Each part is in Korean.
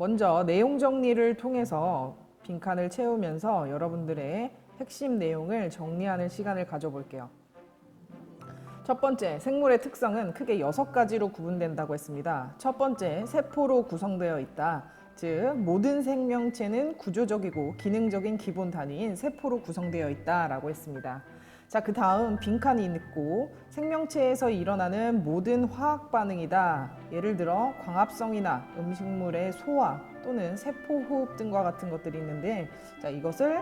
먼저 내용 정리를 통해서 빈칸을 채우면서 여러분들의 핵심 내용을 정리하는 시간을 가져볼게요. 첫 번째, 생물의 특성은 크게 6가지로 구분된다고 했습니다. 첫 번째, 세포로 구성되어 있다. 즉, 모든 생명체는 구조적이고 기능적인 기본 단위인 세포로 구성되어 있다라고 했습니다. 자, 그 다음 빈칸이 있고 생명체에서 일어나는 모든 화학 반응이다. 예를 들어 광합성이나 음식물의 소화 또는 세포 호흡 등과 같은 것들이 있는데, 자, 이것을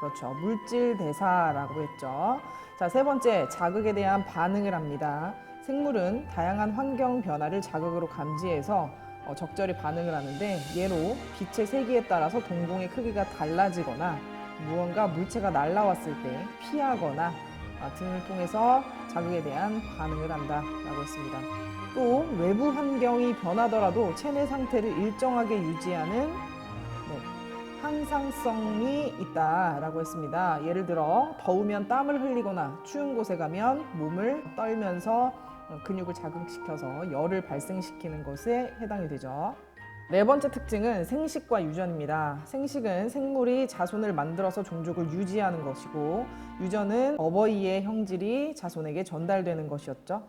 그렇죠, 물질 대사라고 했죠. 자, 세 번째, 자극에 대한 반응을 합니다. 생물은 다양한 환경 변화를 자극으로 감지해서 적절히 반응을 하는데, 예로 빛의 세기에 따라서 동공의 크기가 달라지거나 무언가 물체가 날아왔을 때 피하거나 등을 통해서 자극에 대한 반응을 한다라고 했습니다. 또 외부 환경이 변하더라도 체내 상태를 일정하게 유지하는 항상성이 있다라고 했습니다. 예를 들어 더우면 땀을 흘리거나 추운 곳에 가면 몸을 떨면서 근육을 자극시켜서 열을 발생시키는 것에 해당이 되죠. 네 번째 특징은 생식과 유전입니다. 생식은 생물이 자손을 만들어서 종족을 유지하는 것이고, 유전은 어버이의 형질이 자손에게 전달되는 것이었죠.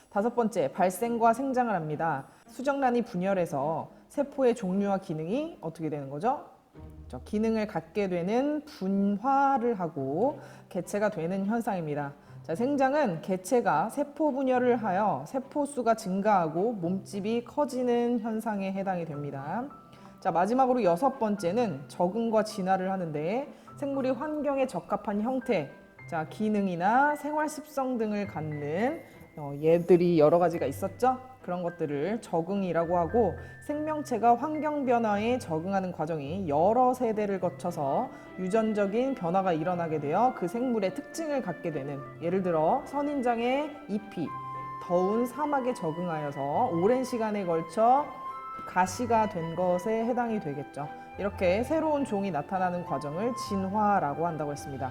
다섯 번째, 발생과 생장을 합니다. 수정란이 분열해서 세포의 종류와 기능이 어떻게 되는 거죠? 기능을 갖게 되는 분화를 하고 개체가 되는 현상입니다. 자, 생장은 개체가 세포 분열을 하여 세포 수가 증가하고 몸집이 커지는 현상에 해당이 됩니다. 자, 마지막으로 여섯 번째는 적응과 진화를 하는데, 생물이 환경에 적합한 형태, 자, 기능이나 생활 습성 등을 갖는 얘들이 여러 가지가 있었죠. 그런 것들을 적응이라고 하고, 생명체가 환경 변화에 적응하는 과정이 여러 세대를 거쳐서 유전적인 변화가 일어나게 되어 그 생물의 특징을 갖게 되는, 예를 들어 선인장의 잎이 더운 사막에 적응하여서 오랜 시간에 걸쳐 가시가 된 것에 해당이 되겠죠. 이렇게 새로운 종이 나타나는 과정을 진화라고 한다고 했습니다.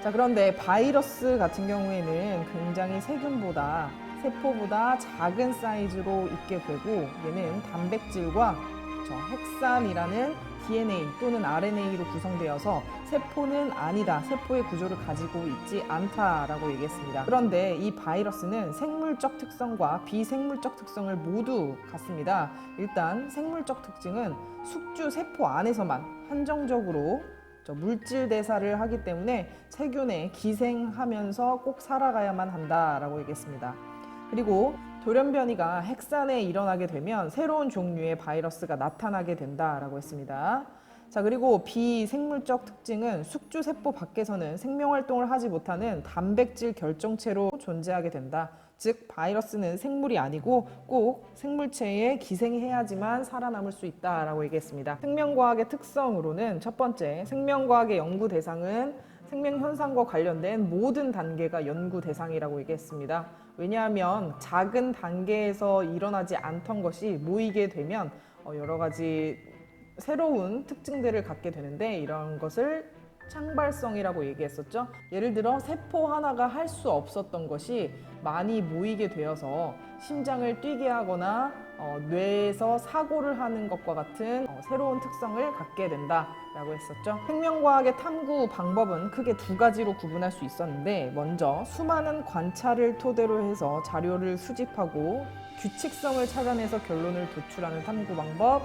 자, 그런데 바이러스 같은 경우에는 굉장히 세포보다 작은 사이즈로 있게 되고, 얘는 단백질과 핵산이라는 DNA 또는 RNA로 구성되어서 세포는 아니다, 세포의 구조를 가지고 있지 않다라고 얘기했습니다. 그런데 이 바이러스는 생물적 특성과 비생물적 특성을 모두 갖습니다. 일단 생물적 특징은 숙주 세포 안에서만 한정적으로 물질 대사를 하기 때문에 세균에 기생하면서 꼭 살아가야만 한다라고 얘기했습니다. 그리고 돌연변이가 핵산에 일어나게 되면 새로운 종류의 바이러스가 나타나게 된다라고 했습니다. 자, 그리고 비생물적 특징은 숙주 세포 밖에서는 생명활동을 하지 못하는 단백질 결정체로 존재하게 된다. 즉, 바이러스는 생물이 아니고 꼭 생물체에 기생해야지만 살아남을 수 있다라고 얘기했습니다. 생명과학의 특성으로는 첫 번째, 생명과학의 연구 대상은 생명 현상과 관련된 모든 단계가 연구 대상이라고 얘기했습니다. 왜냐하면 작은 단계에서 일어나지 않던 것이 모이게 되면 여러 가지 새로운 특징들을 갖게 되는데, 이런 것을 창발성이라고 얘기했었죠. 예를 들어 세포 하나가 할 수 없었던 것이 많이 모이게 되어서 심장을 뛰게 하거나 뇌에서 사고를 하는 것과 같은 새로운 특성을 갖게 된다라고 했었죠. 생명과학의 탐구 방법은 크게 두 가지로 구분할 수 있었는데, 먼저 수많은 관찰을 토대로 해서 자료를 수집하고 규칙성을 찾아내서 결론을 도출하는 탐구 방법,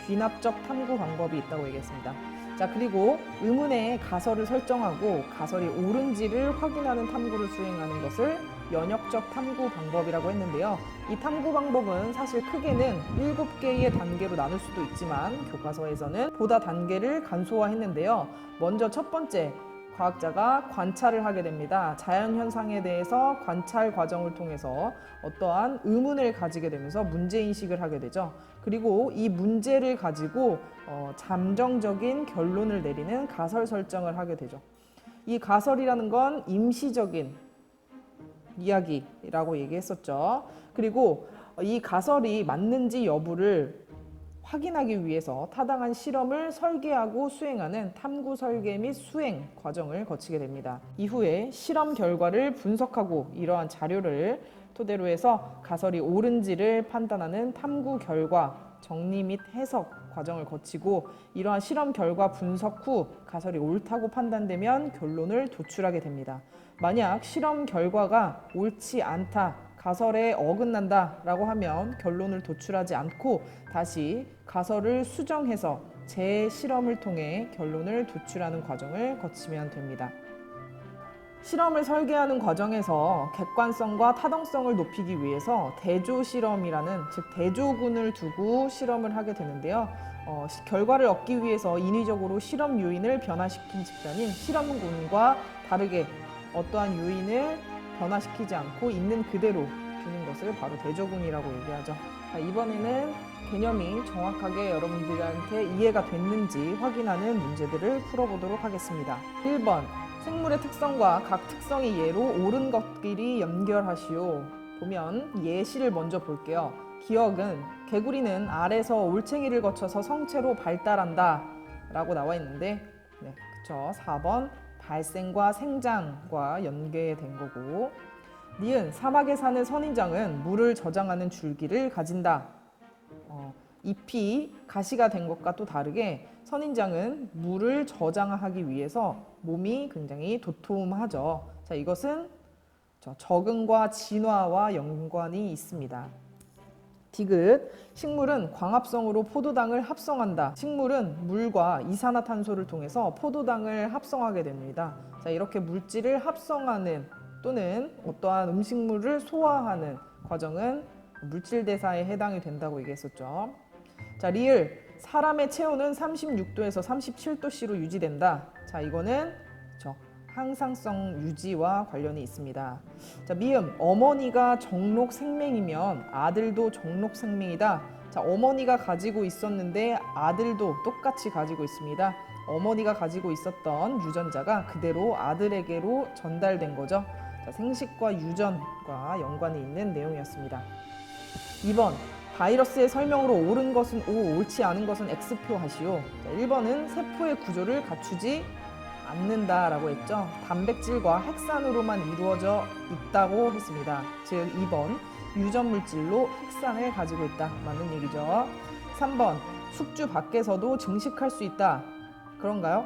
귀납적 탐구 방법이 있다고 얘기했습니다. 자, 그리고 의문의 가설을 설정하고 가설이 옳은지를 확인하는 탐구를 수행하는 것을 연역적 탐구 방법이라고 했는데요. 이 탐구 방법은 사실 크게는 7개의 단계로 나눌 수도 있지만 교과서에서는 보다 단계를 간소화했는데요. 먼저 첫 번째, 과학자가 관찰을 하게 됩니다. 자연현상에 대해서 관찰 과정을 통해서 어떠한 의문을 가지게 되면서 문제인식을 하게 되죠. 그리고 이 문제를 가지고 잠정적인 결론을 내리는 가설 설정을 하게 되죠. 이 가설이라는 건 임시적인 이야기라고 얘기했었죠. 그리고 이 가설이 맞는지 여부를 확인하기 위해서 타당한 실험을 설계하고 수행하는 탐구 설계 및 수행 과정을 거치게 됩니다. 이후에 실험 결과를 분석하고 이러한 자료를 토대로 해서 가설이 옳은지를 판단하는 탐구 결과 정리 및 해석 과정을 거치고 이러한 실험 결과 분석 후 가설이 옳다고 판단되면 결론을 도출하게 됩니다. 만약 실험 결과가 옳지 않다, 가설에 어긋난다 라고 하면 결론을 도출하지 않고 다시 가설을 수정해서 재실험을 통해 결론을 도출하는 과정을 거치면 됩니다. 실험을 설계하는 과정에서 객관성과 타당성을 높이기 위해서 대조실험이라는 즉 대조군을 두고 실험을 하게 되는데요. 결과를 얻기 위해서 인위적으로 실험 요인을 변화시킨 집단인 실험군과 다르게 어떠한 요인을 변화시키지 않고 있는 그대로 두는 것을 바로 대조군이라고 얘기하죠. 자, 이번에는 개념이 정확하게 여러분들한테 이해가 됐는지 확인하는 문제들을 풀어보도록 하겠습니다. 1번 생물의 특성과 각 특성의 예로 옳은 것끼리 연결하시오. 보면 예시를 먼저 볼게요. 기억은 개구리는 알에서 올챙이를 거쳐서 성체로 발달한다 라고 나와 있는데 그쵸. 4번 발생과 생장과 연계된 거고, 니은 사막에 사는 선인장은 물을 저장하는 줄기를 가진다. 잎이 가시가 된 것과 또 다르게 선인장은 물을 저장하기 위해서 몸이 굉장히 도톰하죠. 자, 이것은 적응과 진화와 연관이 있습니다. 디귿 식물은 광합성으로 포도당을 합성한다. 식물은 물과 이산화탄소를 통해서 포도당을 합성하게 됩니다. 자, 이렇게 물질을 합성하는 또는 어떠한 음식물을 소화하는 과정은 물질 대사에 해당이 된다고 얘기했었죠. 자, 리을 사람의 체온은 36도에서 37도씨로 유지된다. 자, 이거는 항상성 유지와 관련이 있습니다. 자, 미음 어머니가 정록 생명이면 아들도 정록 생명이다. 자, 어머니가 가지고 있었는데 아들도 똑같이 가지고 있습니다. 어머니가 가지고 있었던 유전자가 그대로 아들에게로 전달된 거죠. 자, 생식과 유전과 연관이 있는 내용이었습니다. 2번 바이러스의 설명으로 옳은 것은 O, 옳지 않은 것은 X표 하시오. 자, 1번은 세포의 구조를 갖추지 않는다라고 했죠. 단백질과 핵산으로만 이루어져 있다고 했습니다. 즉 2번 유전물질로 핵산을 가지고 있다. 맞는 얘기죠. 3번 숙주 밖에서도 증식할 수 있다. 그런가요?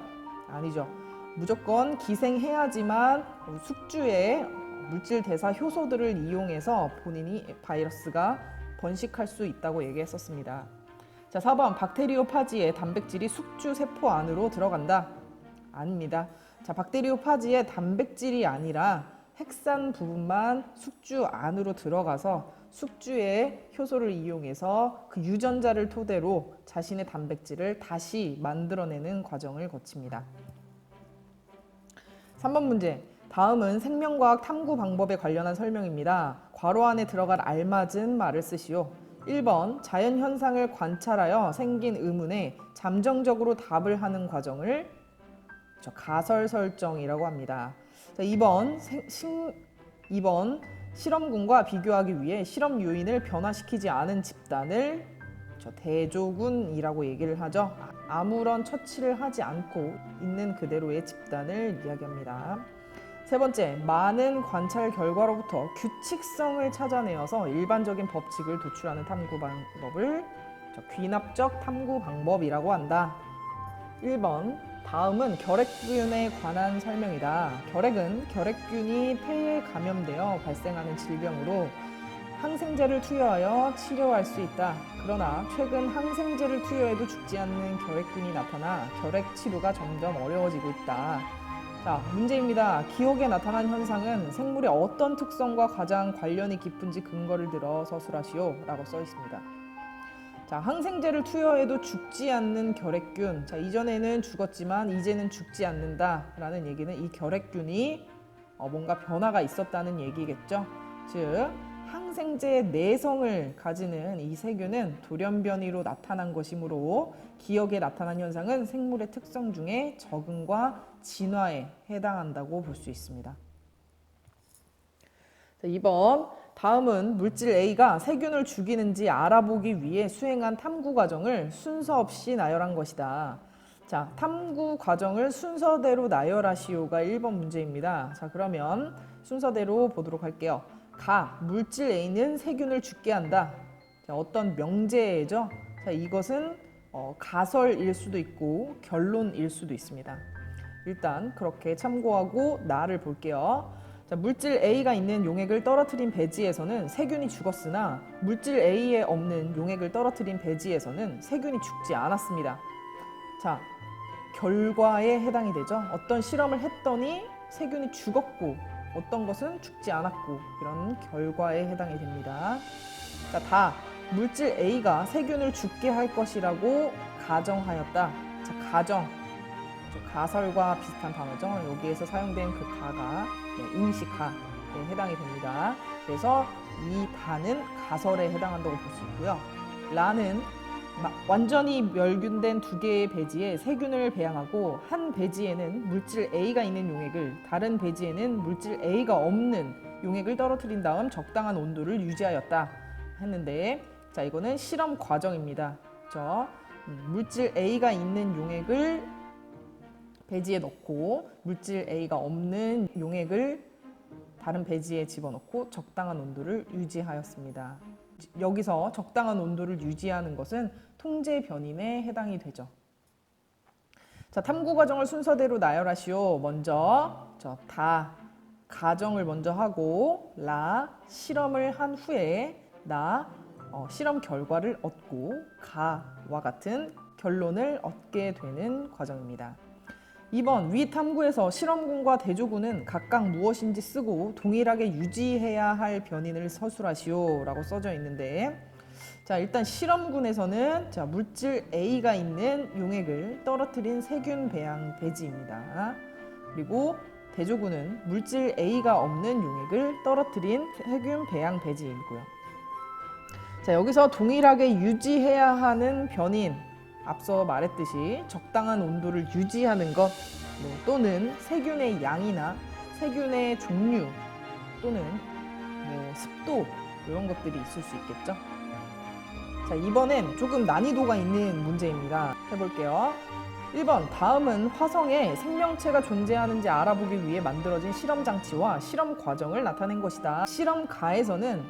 아니죠. 무조건 기생해야지만 숙주의 물질 대사 효소들을 이용해서 본인이 바이러스가 번식할 수 있다고 얘기했었습니다. 자, 4번 박테리오파지의 단백질이 숙주 세포 안으로 들어간다. 아닙니다. 자, 박테리오파지의 단백질이 아니라 핵산 부분만 숙주 안으로 들어가서 숙주의 효소를 이용해서 그 유전자를 토대로 자신의 단백질을 다시 만들어내는 과정을 거칩니다. 3번 문제. 다음은 생명과학 탐구 방법에 관련한 설명입니다. 괄호 안에 들어갈 알맞은 말을 쓰시오. 1번 자연현상을 관찰하여 생긴 의문에 잠정적으로 답을 하는 과정을 가설 설정이라고 합니다. 자, 2번 실험군과 비교하기 위해 실험 요인을 변화시키지 않은 집단을 대조군이라고 얘기를 하죠. 아무런 처치를 하지 않고 있는 그대로의 집단을 이야기합니다. 세 번째, 많은 관찰 결과로부터 규칙성을 찾아내어서 일반적인 법칙을 도출하는 탐구 방법을 귀납적 탐구 방법이라고 한다. 1번 다음은 결핵균에 관한 설명이다. 결핵은 결핵균이 폐에 감염되어 발생하는 질병으로 항생제를 투여하여 치료할 수 있다. 그러나 최근 항생제를 투여해도 죽지 않는 결핵균이 나타나 결핵 치료가 점점 어려워지고 있다. 자, 문제입니다. 기억에 나타난 현상은 생물의 어떤 특성과 가장 관련이 깊은지 근거를 들어 서술하시오 라고 써 있습니다. 자, 항생제를 투여해도 죽지 않는 결핵균. 자, 이전에는 죽었지만 이제는 죽지 않는다 라는 얘기는 이 결핵균이 뭔가 변화가 있었다는 얘기겠죠. 즉 항생제의 내성을 가지는 이 세균은 돌연변이로 나타난 것이므로 기억에 나타난 현상은 생물의 특성 중에 적응과 진화에 해당한다고 볼 수 있습니다. 자, 2번 다음은 물질 A가 세균을 죽이는지 알아보기 위해 수행한 탐구 과정을 순서 없이 나열한 것이다. 자, 탐구 과정을 순서대로 나열하시오가 1번 문제입니다. 자, 그러면 순서대로 보도록 할게요. 물질 A는 세균을 죽게 한다. 자, 어떤 명제죠. 자, 이것은 가설일 수도 있고 결론일 수도 있습니다. 일단 그렇게 참고하고 나를 볼게요. 자, 물질 A가 있는 용액을 떨어뜨린 배지에서는 세균이 죽었으나 물질 A에 없는 용액을 떨어뜨린 배지에서는 세균이 죽지 않았습니다. 자, 결과에 해당이 되죠. 어떤 실험을 했더니 세균이 죽었고 어떤 것은 죽지 않았고 이런 결과에 해당이 됩니다. 자, 다 물질 A가 세균을 죽게 할 것이라고 가정하였다. 자, 가정. 가설과 비슷한 단어죠. 여기에서 사용된 그 가가 인식하에 해당이 됩니다. 그래서 이 다는 가설에 해당한다고 볼 수 있고요. 라는 완전히 멸균된 두 개의 배지에 세균을 배양하고 한 배지에는 물질 A가 있는 용액을 다른 배지에는 물질 A가 없는 용액을 떨어뜨린 다음 적당한 온도를 유지하였다 했는데, 자, 이거는 실험 과정입니다. 그렇죠? 물질 A가 있는 용액을 배지에 넣고 물질 A가 없는 용액을 다른 배지에 집어넣고 적당한 온도를 유지하였습니다. 여기서 적당한 온도를 유지하는 것은 통제 변임에 해당이 되죠. 자, 탐구 과정을 순서대로 나열하시오. 먼저 다 가정을 먼저 하고 라 실험을 한 후에 나 실험 결과를 얻고 가와 같은 결론을 얻게 되는 과정입니다. 2번 위 탐구에서 실험군과 대조군은 각각 무엇인지 쓰고 동일하게 유지해야 할 변인을 서술하시오 라고 써져 있는데, 자, 일단 실험군에서는 자, 물질 A가 있는 용액을 떨어뜨린 세균 배양 배지입니다. 그리고 대조군은 물질 A가 없는 용액을 떨어뜨린 세균 배양 배지이고요. 자, 여기서 동일하게 유지해야 하는 변인, 앞서 말했듯이 적당한 온도를 유지하는 것 또는 세균의 양이나 세균의 종류 또는 습도 이런 것들이 있을 수 있겠죠. 자, 이번엔 조금 난이도가 있는 문제입니다. 해볼게요. 1번 다음은 화성에 생명체가 존재하는지 알아보기 위해 만들어진 실험 장치와 실험 과정을 나타낸 것이다. 실험 가에서는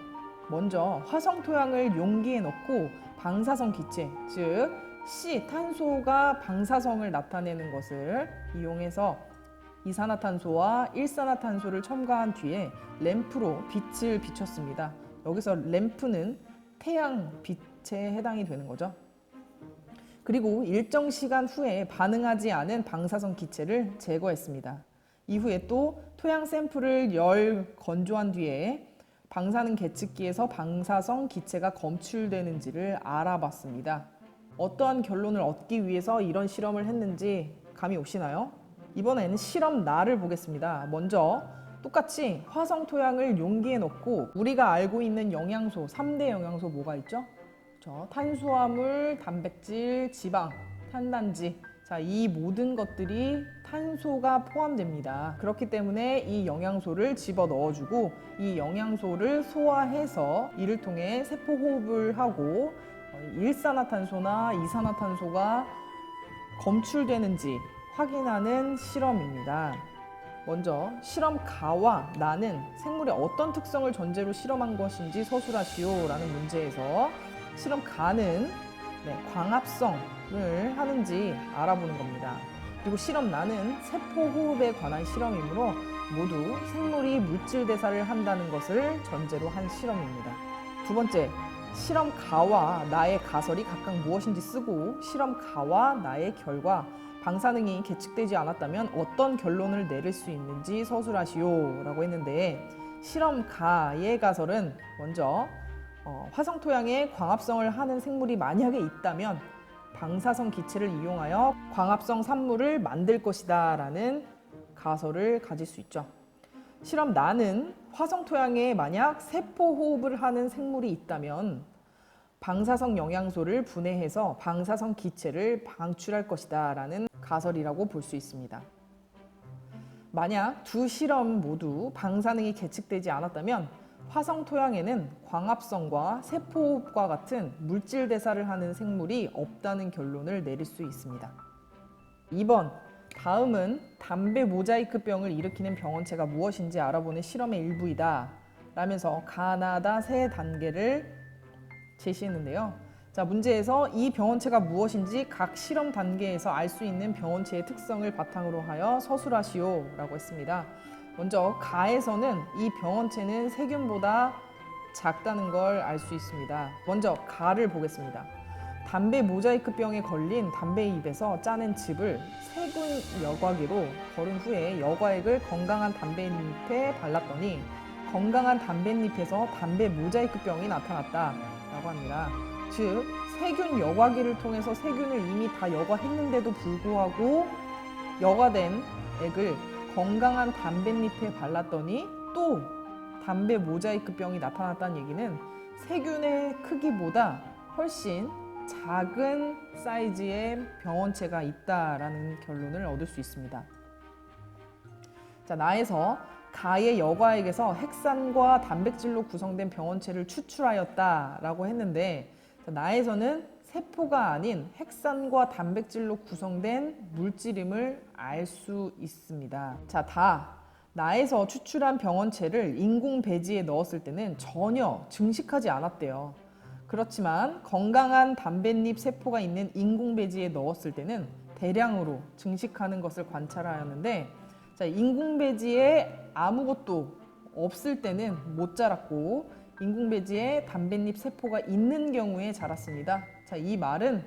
먼저 화성 토양을 용기에 넣고 방사성 기체, 즉 C, 탄소가 방사성을 나타내는 것을 이용해서 이산화탄소와 일산화탄소를 첨가한 뒤에 램프로 빛을 비췄습니다. 여기서 램프는 태양 빛에 해당이 되는 거죠. 그리고 일정 시간 후에 반응하지 않은 방사성 기체를 제거했습니다. 이후에 또 토양 샘플을 건조한 뒤에 방사능 계측기에서 방사성 기체가 검출되는지를 알아봤습니다. 어떠한 결론을 얻기 위해서 이런 실험을 했는지 감이 오시나요? 이번에는 실험 나를 보겠습니다. 먼저 똑같이 화성 토양을 용기에 넣고 우리가 알고 있는 영양소, 3대 영양소 뭐가 있죠? 탄수화물, 단백질, 지방, 탄단지. 자, 이 모든 것들이 탄소가 포함됩니다. 그렇기 때문에 이 영양소를 집어 넣어주고 이 영양소를 소화해서 이를 통해 세포 호흡을 하고 일산화탄소나 이산화탄소가 검출되는지 확인하는 실험입니다. 먼저 실험 가와 나는 생물의 어떤 특성을 전제로 실험한 것인지 서술하시오 라는 문제에서 실험 가는 광합성을 하는지 알아보는 겁니다. 그리고 실험 나는 세포 호흡에 관한 실험이므로 모두 생물이 물질 대사를 한다는 것을 전제로 한 실험입니다. 두 번째, 실험 가와 나의 가설이 각각 무엇인지 쓰고 실험 가와 나의 결과, 방사능이 계측되지 않았다면 어떤 결론을 내릴 수 있는지 서술하시오 라고 했는데, 실험 가의 가설은 먼저 화성 토양에 광합성을 하는 생물이 만약에 있다면 방사성 기체를 이용하여 광합성 산물을 만들 것이다 라는 가설을 가질 수 있죠. 실험 나는 화성 토양에 만약 세포 호흡을 하는 생물이 있다면 방사성 영양소를 분해해서 방사성 기체를 방출할 것이다 라는 가설이라고 볼 수 있습니다. 만약 두 실험 모두 방사능이 계측되지 않았다면 화성 토양에는 광합성과 세포호흡과 같은 물질 대사를 하는 생물이 없다는 결론을 내릴 수 있습니다. 2번, 다음은 담배 모자이크병을 일으키는 병원체가 무엇인지 알아보는 실험의 일부이다 라면서 가나다 세 단계를 제시했는데요. 자, 문제에서 이 병원체가 무엇인지 각 실험 단계에서 알 수 있는 병원체의 특성을 바탕으로 하여 서술하시오 라고 했습니다. 먼저 가에서는 이 병원체는 세균보다 작다는 걸 알 수 있습니다. 먼저 가를 보겠습니다. 담배 모자이크병에 걸린 담배잎에서 짜낸 즙을 세균 여과기로 거른 후에 여과액을 건강한 담배잎에 발랐더니 건강한 담배잎에서 담배 모자이크병이 나타났다라고 합니다. 즉 세균 여과기를 통해서 세균을 이미 다 여과했는데도 불구하고 여과된 액을 건강한 담배잎에 발랐더니 또 담배 모자이크병이 나타났다는 얘기는 세균의 크기보다 훨씬 작은 사이즈의 병원체가 있다라는 결론을 얻을 수 있습니다. 자, 나에서 가의 여과액에서 핵산과 단백질로 구성된 병원체를 추출하였다라고 했는데, 자, 나에서는 세포가 아닌 핵산과 단백질로 구성된 물질임을 알 수 있습니다. 자, 나에서 추출한 병원체를 인공 배지에 넣었을 때는 전혀 증식하지 않았대요. 그렇지만 건강한 담뱃잎 세포가 있는 인공 배지에 넣었을 때는 대량으로 증식하는 것을 관찰하였는데, 자, 인공 배지에 아무것도 없을 때는 못 자랐고 인공 배지에 담뱃잎 세포가 있는 경우에 자랐습니다. 자, 이 말은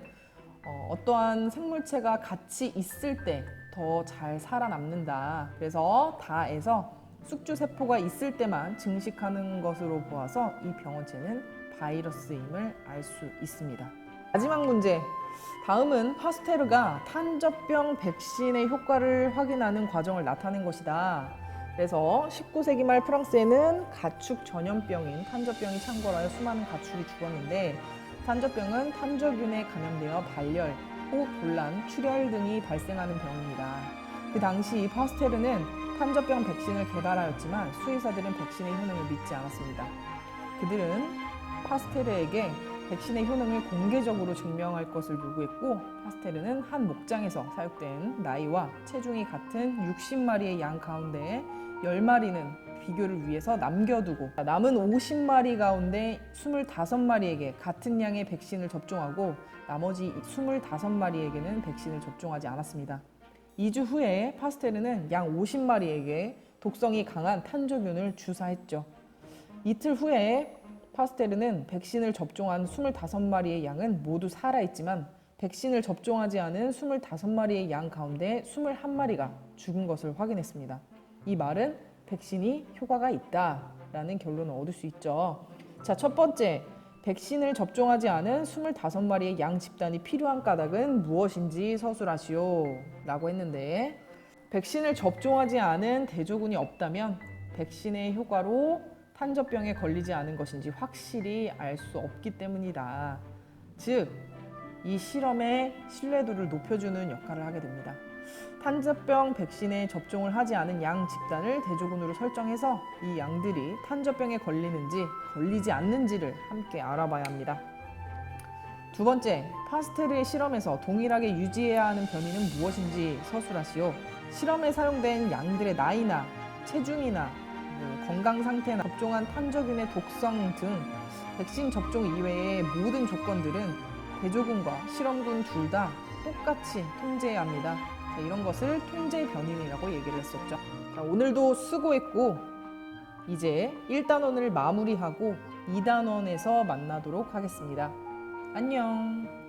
어떠한 생물체가 같이 있을 때 더 잘 살아남는다. 그래서 다에서 숙주 세포가 있을 때만 증식하는 것으로 보아서 이 병원체는 바이러스임을 알 수 있습니다. 마지막 문제. 다음은 파스테르가 탄저병 백신의 효과를 확인하는 과정을 나타낸 것이다. 그래서 19세기 말 프랑스에는 가축 전염병인 탄저병이 창궐하여 수많은 가축이 죽었는데, 탄저병은 탄저균에 감염되어 발열, 호흡곤란, 출혈 등이 발생하는 병입니다. 그 당시 파스테르는 탄저병 백신을 개발하였지만 수의사들은 백신의 효능을 믿지 않았습니다. 그들은 파스테르에게 백신의 효능을 공개적으로 증명할 것을 요구했고, 파스테르는 한 목장에서 사육된 나이와 체중이 같은 60마리의 양 가운데 10마리는 비교를 위해서 남겨두고 남은 50마리 가운데 25마리에게 같은 양의 백신을 접종하고 나머지 25마리에게는 백신을 접종하지 않았습니다. 2주 후에 파스테르는 양 50마리에게 독성이 강한 탄저균을 주사했죠. 이틀 후에 파스테르는 백신을 접종한 25마리의 양은 모두 살아있지만 백신을 접종하지 않은 25마리의 양 가운데 21마리가 죽은 것을 확인했습니다. 이 말은 백신이 효과가 있다라는 결론을 얻을 수 있죠. 자, 첫 번째, 백신을 접종하지 않은 25마리의 양 집단이 필요한 까닭은 무엇인지 서술하시오 라고 했는데, 백신을 접종하지 않은 대조군이 없다면 백신의 효과로 탄저병에 걸리지 않은 것인지 확실히 알 수 없기 때문이다. 즉, 이 실험의 신뢰도를 높여주는 역할을 하게 됩니다. 탄저병 백신에 접종을 하지 않은 양 집단을 대조군으로 설정해서 이 양들이 탄저병에 걸리는지 걸리지 않는지를 함께 알아봐야 합니다. 두 번째, 파스테르의 실험에서 동일하게 유지해야 하는 변이는 무엇인지 서술하시오. 실험에 사용된 양들의 나이나 체중이나 건강 상태나 접종한 탄저균의 독성 등 백신 접종 이외의 모든 조건들은 대조군과 실험군 둘 다 똑같이 통제해야 합니다. 자, 이런 것을 통제 변인이라고 얘기를 했었죠. 자, 오늘도 수고했고 이제 1단원을 마무리하고 2단원에서 만나도록 하겠습니다. 안녕.